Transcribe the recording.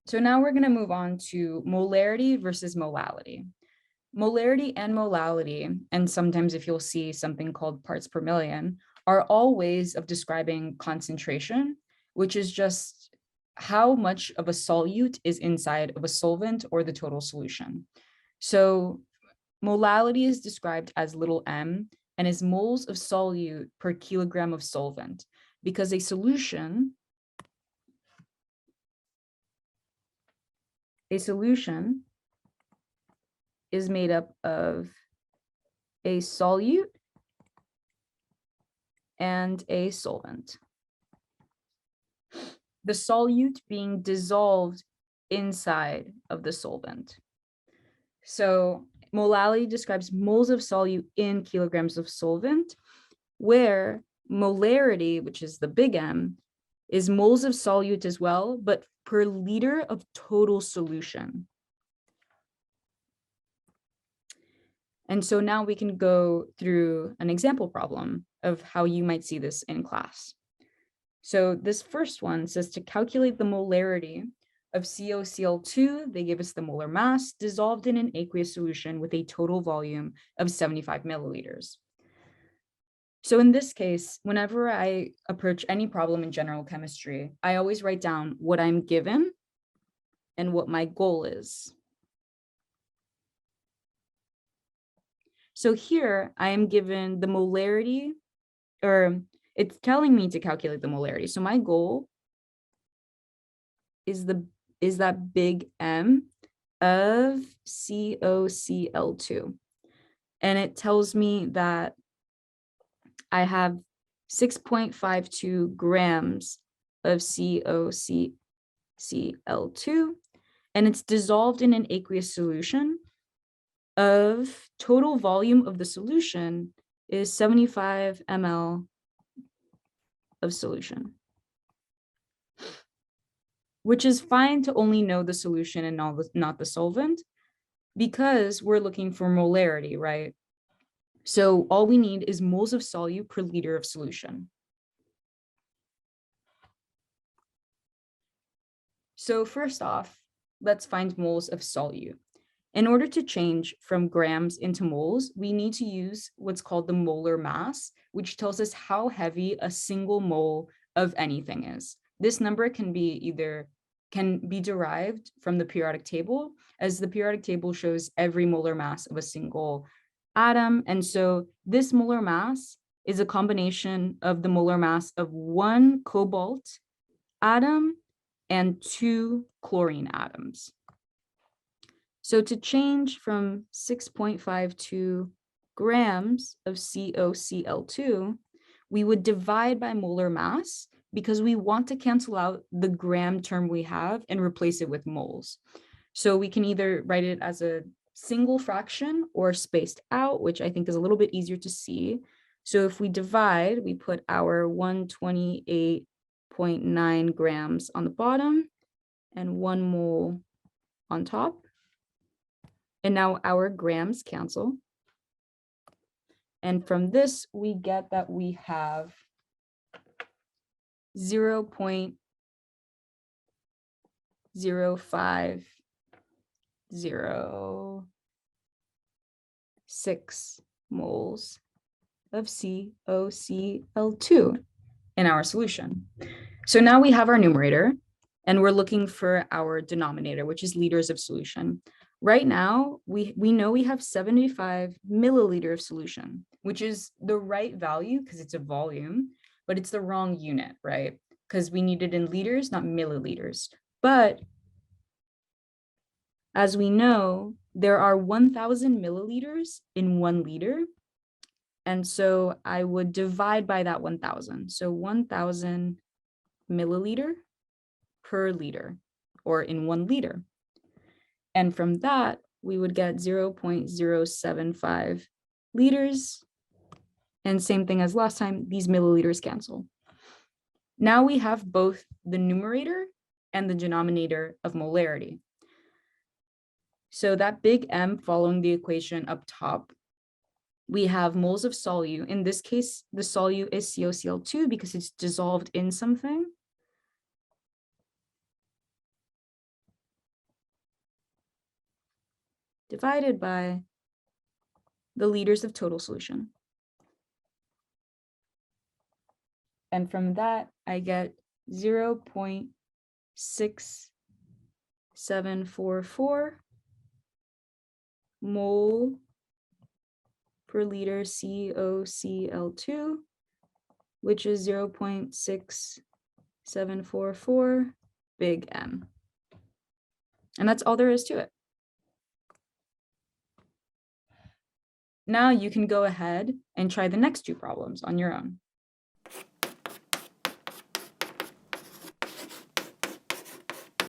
So now we're going to move on to molarity versus molality. Molarity and molality, and sometimes if you'll see something called parts per million, are all ways of describing concentration, which is just how much of a solute is inside of a solvent or the total solution. So molality is described as little m and is moles of solute per kilogram of solvent, because a solution is made up of a solute and a solvent. The solute being dissolved inside of the solvent. So molality describes moles of solute in kilograms of solvent, where molarity, which is the big M, is moles of solute as well, but per liter of total solution. And so now we can go through an example problem of how you might see this in class. So this first one says to calculate the molarity of COCl2, they give us the molar mass dissolved in an aqueous solution with a total volume of 75 milliliters. So in this case, whenever I approach any problem in general chemistry, I always write down what I'm given and what my goal is. So here I am given the molarity, or it's telling me to calculate the molarity. So my goal is that big M of COCl2. And it tells me that I have 6.52 grams of COCl2, and it's dissolved in an aqueous solution of total volume of the solution is 75 ml of solution, which is fine to only know the solution and not the solvent, because we're looking for molarity, right? So all we need is moles of solute per liter of solution. So first off, let's find moles of solute. In order to change from grams into moles, we need to use what's called the molar mass, which tells us how heavy a single mole of anything is. This number can be derived from the periodic table, as the periodic table shows every molar mass of a single atom. And so this molar mass is a combination of the molar mass of 1 cobalt atom and 2 chlorine atoms. So to change from 6.52 grams of COCl2, we would divide by molar mass, because we want to cancel out the gram term we have and replace it with moles. So we can either write it as a single fraction or spaced out, which I think is a little bit easier to see. So if we divide, we put our 128.9 grams on the bottom and 1 mole on top. And now our grams cancel. And from this, we get that we have 0.0506 moles of COCl2 in our solution. So now we have our numerator, and we're looking for our denominator, which is liters of solution. Right now, we know we have 75 milliliter of solution, which is the right value because it's a volume, but it's the wrong unit, right? Because we need it in liters, not milliliters. But as we know, there are 1,000 milliliters in 1 liter. And so I would divide by that 1,000. So 1,000 milliliter per liter, or in 1 liter. And from that, we would get 0.075 liters. And same thing as last time, these milliliters cancel. Now we have both the numerator and the denominator of molarity. So that big M following the equation up top, we have moles of solute. In this case, the solute is COCl2 because it's dissolved in something. divided by the liters of total solution. And from that, I get 0.6744 mole per liter COCl2, which is 0.6744 big M. And that's all there is to it. Now you can go ahead and try the next two problems on your own.